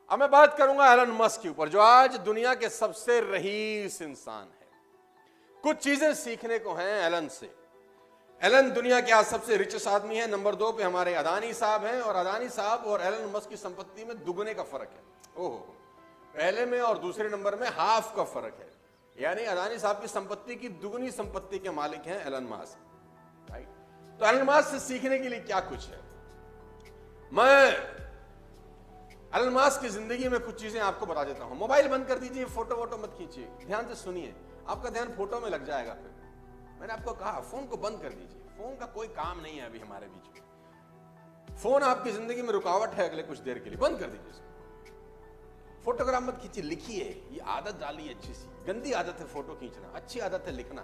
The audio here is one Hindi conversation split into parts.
अब मैं बात करूंगा एलन मस्क के ऊपर, जो आज दुनिया के सबसे रईस इंसान है। कुछ चीजें सीखने को हैं एलन से। एलन दुनिया के आज सबसे रिचेस्ट आदमी है। नंबर 2 पे हमारे अदानी साहब हैं, और अदानी साहब और एलन मस्क की संपत्ति में दुगने का फर्क है। ओहो, पहले में और दूसरे नंबर में हाफ का फर्क है। यानी अदानी साहब की संपत्ति की दुगनी संपत्ति के मालिक हैं एलन मस्क, राइट। तो एलन मस्क से सीखने के लिए क्या कुछ है। मैं एलन मस्क की जिंदगी में कुछ चीजें आपको बता देता हूं। मोबाइल बंद कर दीजिए, फोटो वोटो मत खींचिए, ध्यान से सुनिए, आपका ध्यान फोटो में लग जाएगा। फिर मैंने आपको कहा फोन को बंद कर दीजिए, फोन का कोई काम नहीं है अभी हमारे बीच में। फोन आपकी जिंदगी में रुकावट है अगले कुछ देर के लिए, बंद कर दीजिए इसको। फोटोग्राफ मत खींचिए, लिखिए। ये आदत डालिए अच्छी सी। गंदी आदत है फोटो खींचना, अच्छी आदत है लिखना।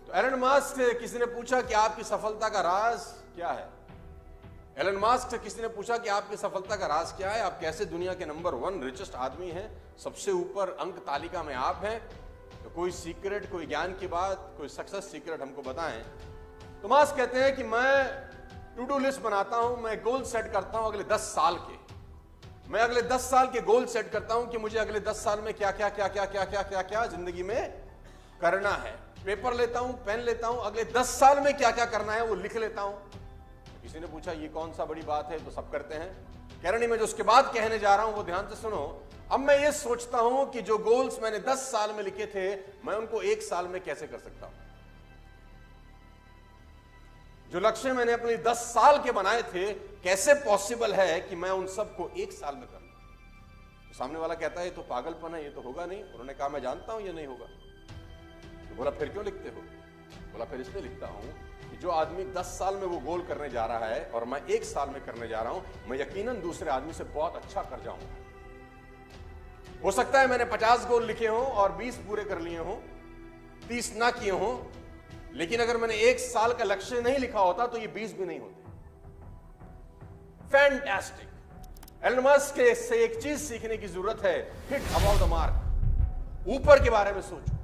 तो एलन मस्क से किसी ने पूछा कि आपकी सफलता का राज क्या है। एलन मस्क से किसी ने पूछा कि आपकी सफलता का राज क्या है, आप कैसे दुनिया के नंबर 1 रिचेस्ट आदमी हैं, सबसे ऊपर अंक तालिका में आप हैं। तो कोई सीक्रेट, कोई ज्ञान की बात, कोई सक्सेस सीक्रेट हमको बताएं। तो मस्क कहते हैं कि मैं टू डू लिस्ट बनाता हूं, मैं गोल सेट करता हूं अगले 10 साल के। मैं अगले 10 साल के गोल सेट करता हूं कि मुझे अगले 10 साल में क्या क्या क्या क्या क्या क्या क्या क्या जिंदगी में करना है। पेपर लेता हूं, पेन लेता हूं, अगले 10 साल में क्या क्या करना है वो लिख लेता हूं। किसी ने पूछा ये कौन सा बड़ी बात है, तो सब करते हैं। कह रही मैं जो उसके बाद कहने जा रहा हूं वो ध्यान से सुनो। अब मैं ये सोचता हूं कि जो गोल्स मैंने 10 साल में लिखे थे, मैं उनको 1 साल में कैसे कर सकता हूं। जो लक्ष्य मैंने अपने 10 साल के बनाए थे, कैसे पॉसिबल है कि मैं उन सबको 1 साल में कर लूं। तो सामने वाला कहता है ये तो पागलपन है, ये तो होगा नहीं। उन्होंने कहा मैं जानता हूं ये नहीं होगा। तो बोला फिर क्यों लिखते हो। बोला फिर इसलिए लिखता हूं कि जो आदमी 10 साल में वो गोल करने जा रहा है और मैं 1 साल में करने जा रहा हूं, मैं यकीनन दूसरे आदमी से बहुत अच्छा कर जाऊंगा। हो सकता है मैंने 50 गोल लिखे हों और 20 पूरे कर लिए हों, 30 ना किए हों, लेकिन अगर मैंने 1 साल का लक्ष्य नहीं लिखा होता तो ये 20 भी नहीं होते। फैंटास्टिक। एलन मस्क से एक चीज सीखने की जरूरत है, हिट अबाउट द मार्क। ऊपर के बारे में सोचो,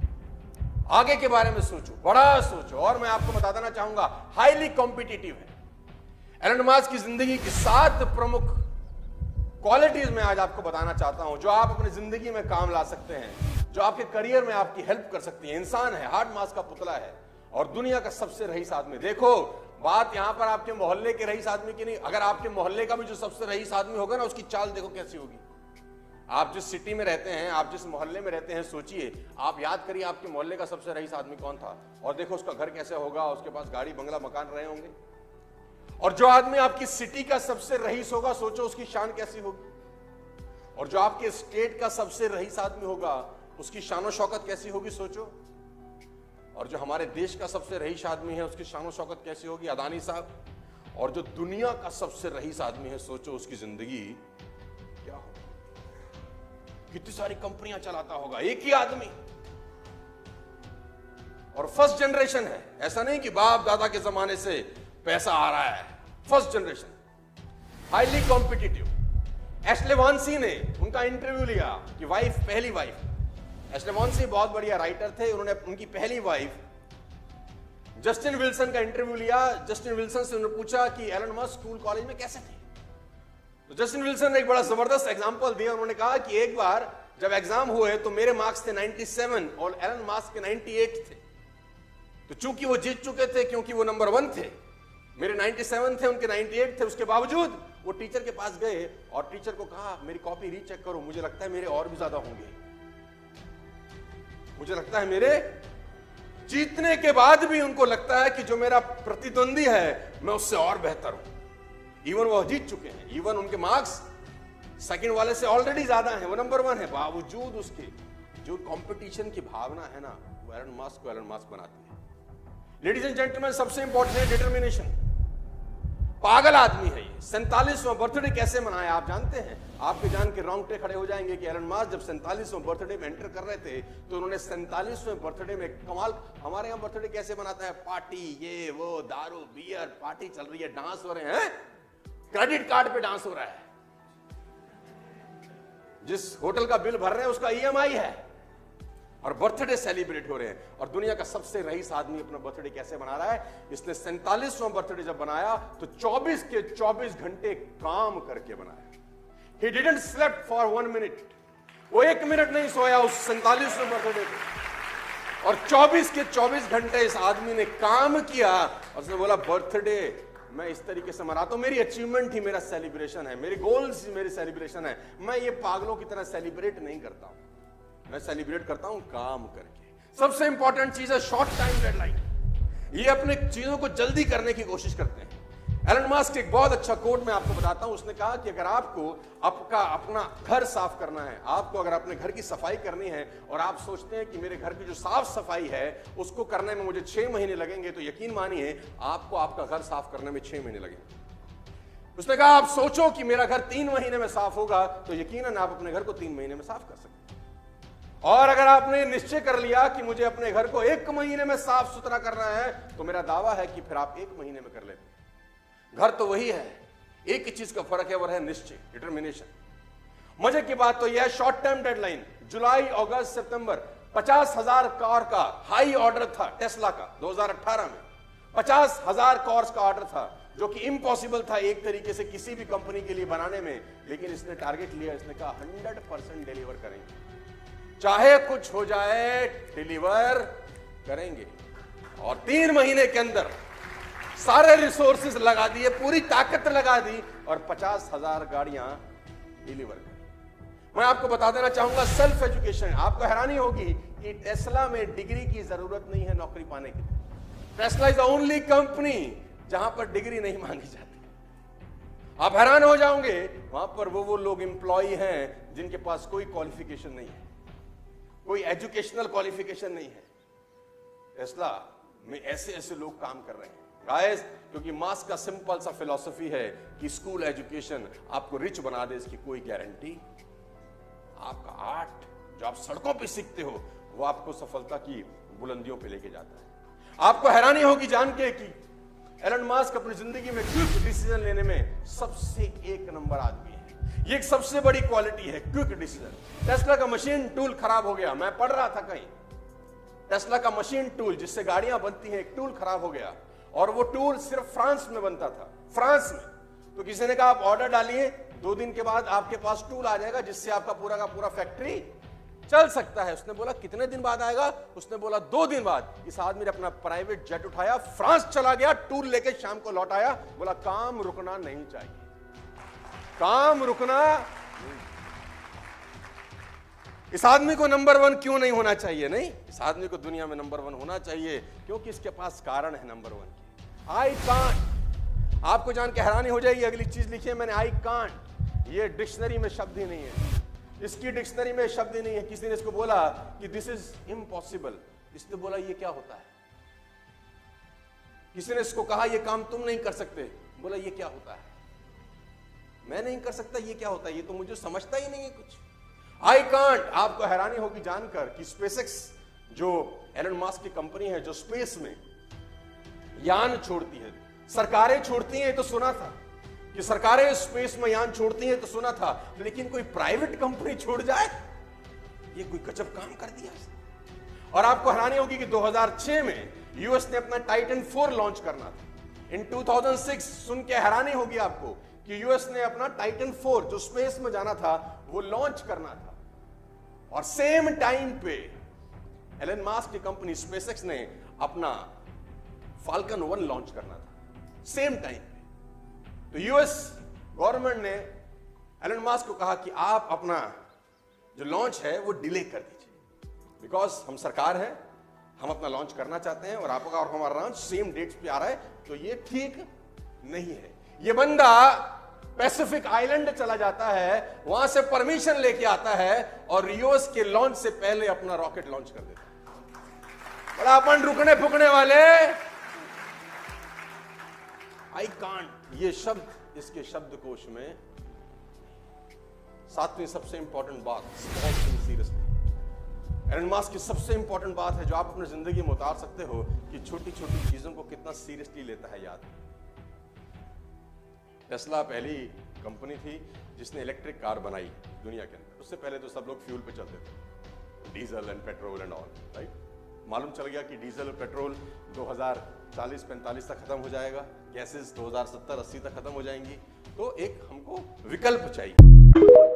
आगे के बारे में सोचो, बड़ा सोचो। और मैं आपको बता देना चाहूंगा हाईली कॉम्पिटिटिव है। एलन मस्क की जिंदगी की 7 प्रमुख क्वालिटीज में आज आपको बताना चाहता हूं, जो आप अपनी जिंदगी में काम ला सकते हैं, जो आपके करियर में आपकी हेल्प कर सकती है। इंसान है, हार्ड मास का पुतला है और दुनिया का सबसे रईस आदमी। देखो बात यहां पर आपके मोहल्ले के रईस आदमी की नहीं, अगर आपके मोहल्ले का भी जो सबसे रईस आदमी होगा ना, उसकी चाल देखो कैसी होगी। आप जिस सिटी में रहते हैं, आप जिस मोहल्ले में रहते हैं, सोचिए, आप याद करिए आपके मोहल्ले का सबसे रईस आदमी कौन था, और देखो उसका घर कैसे होगा, उसके पास गाड़ी बंगला मकान रहे होंगे। और जो आदमी आपकी सिटी का सबसे रईस होगा, सोचो उसकी शान कैसी होगी। और जो आपके स्टेट का सबसे रईस आदमी होगा, उसकी शान शौकत कैसी होगी, सोचो। और जो हमारे देश का सबसे रईस आदमी है, उसकी शान शौकत कैसी होगी, अदानी साहब। और जो दुनिया का सबसे रईस आदमी है, सोचो उसकी जिंदगी क्या होगी। कितनी सारी कंपनियां चलाता होगा एक ही आदमी। और फर्स्ट जनरेशन है, ऐसा नहीं कि बाप दादा के जमाने से पैसा आ रहा है। First generation, highly competitive. Ashlee Vance ने उनका इंटरव्यू लिया कि वाइफ, पहली वाइफ, एशले वांसी बहुत बढ़िया राइटर थे, उन्होंने उनकी पहली वाइफ जस्टिन विल्सन का इंटरव्यू लिया। जस्टिन विल्सन से उन्होंने पूछा कि एलन मस्क स्कूल कॉलेज में कैसे थे। तो जस्टिन विल्सन ने एक बड़ा जबरदस्त एग्जांपल दिया। उन्होंने कहा कि एक बार जब एग्जाम हुए तो मेरे मार्क्स थे 97 और एलन मस्क के 98 थे। तो चूंकि वो जीत चुके थे, क्योंकि वो नंबर 1 थे, मेरे 97 थे, उनके 98 थे, उसके बावजूद वो टीचर के पास गए और टीचर को कहा मेरी कॉपी रीचेक करो, मुझे लगता है मेरे और भी ज्यादा होंगे। मुझे लगता है मेरे, जीतने के बाद भी उनको लगता है कि जो मेरा प्रतिद्वंदी है मैं उससे और बेहतर हूं। इवन वो जीत चुके हैं, इवन उनके मार्क्स सेकंड वाले से ऑलरेडी ज्यादा हैं, वो नंबर 1 है, बावजूद उसके जो कंपटीशन की भावना है ना, वो एलन मस्क को एलन मस्क बनाती है। लेडीज एंड जेंटलमैन, सबसे इंपॉर्टेंट है डिटर्मिनेशन। पागल आदमी है ये। 47वां बर्थडे कैसे मनाया आप जानते हैं। आपके जान के रोंगटे खड़े हो जाएंगे कि एलन मस्क जब 47वां बर्थडे में एंटर कर रहे थे तो उन्होंने 47वें बर्थडे में कमाल। हमारे यहां बर्थडे कैसे मनाता है, पार्टी, ये वो, दारू बियर, पार्टी चल रही है, डांस हो रहे हैं, क्रेडिट कार्ड पे डांस हो रहा है, जिस होटल का बिल भर रहे हैं उसका EMI है, और बर्थडे सेलिब्रेट हो रहे हैं। और दुनिया का सबसे रईस आदमी अपना बर्थडे कैसे मना रहा है? इसने 47वां बर्थडे जब बनाया तो 24 के 24 घंटे काम करके बनाया। He didn't slept for 1 minute. वो 1 मिनट नहीं सोया उस 47वें बर्थडे पे। और 24 के 24 घंटे इस आदमी ने काम किया और उसने बोला बर्थडे मैं इस तरीके से मनाता हूं, मेरी अचीवमेंट ही मेरा सेलिब्रेशन है, मेरे गोल्स ही मेरी सेलिब्रेशन है। मैं ये पागलों की तरह सेलिब्रेट नहीं करता हूं, मैं सेलिब्रेट करता हूं काम करके। सबसे इंपॉर्टेंट चीज है शॉर्ट टाइम डेडलाइन। ये अपने चीजों को जल्दी करने की कोशिश करते हैं। एलन मस्क एक बहुत अच्छा कोट मैं आपको बताता हूं। उसने कहा कि अगर आपको अपना घर साफ करना है, आपको अगर अपने घर की सफाई करनी है और आप सोचते हैं कि मेरे घर की जो साफ सफाई है उसको करने में मुझे 6 महीने लगेंगे, तो यकीन मानिए आपको आपका घर साफ करने में 6 महीने लगेंगे। उसने कहा आप सोचो कि मेरा घर 3 महीने में साफ होगा, तो यकीनन आप अपने घर को 3 महीने में साफ कर सकते हैं। और अगर आपने निश्चय कर लिया कि मुझे अपने घर को 1 महीने में साफ सुथरा करना है, तो मेरा दावा है कि फिर आप 1 महीने में कर लेते हैं। घर तो वही है, एक ही चीज का फर्क है, वो है निश्चय, डिटर्मिनेशन। मजे की बात तो यह है शॉर्ट टर्म डेडलाइन जुलाई अगस्त सितंबर 50,000 कार का हाई ऑर्डर था टेस्ला का 2018 में। 50,000 कार्स का ऑर्डर था जो कि इम्पॉसिबल था एक तरीके से किसी भी कंपनी के लिए बनाने में, लेकिन इसने टारगेट लिया, इसने कहा 100% डिलीवर करेंगे, चाहे कुछ हो जाए डिलीवर करेंगे। और 3 महीने के अंदर सारे रिसोर्सेज लगा दिए, पूरी ताकत लगा दी और 50,000 गाड़ियां डिलीवर कर। मैं आपको बता देना चाहूंगा सेल्फ एजुकेशन। आपको हैरानी होगी कि टेस्ला में डिग्री की जरूरत नहीं है नौकरी पाने की। Tesla is the only company जहां पर डिग्री नहीं मांगी जाती। आप हैरान हो जाओगे, वहां पर वो लोग एम्प्लॉय हैं जिनके पास कोई क्वालिफिकेशन नहीं है, कोई एजुकेशनल क्वालिफिकेशन नहीं है। टेस्ला में ऐसे ऐसे लोग काम कर रहे हैं गाइस, क्योंकि मास्क का सिंपल सा फिलॉसफी है कि स्कूल एजुकेशन आपको रिच बना दे, इसकी कोई गारंटी। आपका आर्ट जो आप सड़कों पे सीखते हो वो आपको सफलता की बुलंदियों पे लेके जाता है। आपको हैरानी होगी जान के कि एलन मस्क अपनी जिंदगी में क्विक डिसीजन लेने में सबसे 1 नंबर आदमी है। ये एक सबसे बड़ी क्वालिटी है, क्विक डिसीजन। टेस्ला का मशीन टूल खराब हो गया, मैं पढ़ रहा था कहीं, टेस्ला का मशीन टूल जिससे गाड़ियां बनती हैं, एक टूल खराब हो गया और वो टूल सिर्फ फ्रांस में बनता था, फ्रांस में। तो किसी ने कहा आप ऑर्डर डालिए, 2 दिन के बाद आपके पास टूल आ जाएगा जिससे आपका पूरा का पूरा फैक्ट्री चल सकता है। उसने बोला कितने दिन बाद आएगा? उसने बोला 2 दिन बाद। इस आदमी ने अपना प्राइवेट जेट उठाया, फ्रांस चला गया, टूल लेके शाम को लौट आया, बोला काम रुकना नहीं चाहिए, काम रुकना। इस आदमी को नंबर 1 क्यों नहीं होना चाहिए? नहीं, इस आदमी को दुनिया में नंबर 1 होना चाहिए क्योंकि इसके पास कारण है नंबर 1 की। I can't. आपको जान के हैरानी हो जाएगी, अगली चीज लिखिए मैंने, आई कांट। ये डिक्शनरी में शब्द ही नहीं है, इसकी डिक्शनरी में शब्द ही नहीं है। किसी ने इसको बोला कि दिस इज इम्पॉसिबल, इसने बोला ये क्या होता है। किसी ने इसको कहा ये काम तुम नहीं कर सकते, बोला ये क्या होता है, मैं नहीं कर सकता, ये क्या होता है, ये तो मुझे समझता ही नहीं है कुछ। I can't. आपको हैरानी होगी जानकर कि स्पेसएक्स जो एलन मस्क की कंपनी है जो स्पेस में यान छोड़ती है, सरकारें छोड़ती हैं तो सुना था कि सरकारें स्पेस में यान छोड़ती हैं तो सुना था, लेकिन कोई प्राइवेट कंपनी छोड़ जाए, ये कोई गजब काम कर दिया इसने। और आपको हैरानी होगी कि 2006 में यूएस ने अपना टाइटन 4 लॉन्च करना था। इन 2006 सुन के हैरानी होगी आपको कि यूएस ने अपना टाइटन 4 जो स्पेस में जाना था वो लॉन्च करना था। और सेम टाइम पे एलन मस्क की कंपनी स्पेसएक्स ने अपना फाल्कन 1 लॉन्च करना था, सेम टाइम पे। तो यूएस गवर्नमेंट ने एलन मस्क को कहा कि आप अपना जो लॉन्च है वो डिले कर दीजिए, बिकॉज हम सरकार है, हम अपना लॉन्च करना चाहते हैं और आपका और हमारा लॉन्च सेम डेट्स पे आ रहा है, तो ये ठीक नहीं है। ये बंदा पैसिफिक आइलैंड चला जाता है, वहां से परमिशन लेके आता है और यूएस के लॉन्च से पहले अपना रॉकेट लॉन्च कर देता है। बड़ा अपन रुकने फुकने वाले। आई कांट, ये शब्द इसके शब्दकोश में 7वीं सबसे इंपॉर्टेंट बात, सीरियसली। एलन मस्क की सबसे इंपॉर्टेंट बात है जो आप अपनी जिंदगी में उतार सकते हो कि छोटी छोटी चीजों को कितना सीरियसली लेता है। याद, टेस्ला पहली कंपनी थी जिसने इलेक्ट्रिक कार बनाई दुनिया के अंदर। उससे पहले तो सब लोग फ्यूल पे चलते थे, diesel and petrol and all, right? मालूम चल गया कि डीजल और पेट्रोल 2040-45 तक खत्म हो जाएगा, गैसेस 2070-80 तक खत्म हो जाएंगी। तो एक हमको विकल्प चाहिए।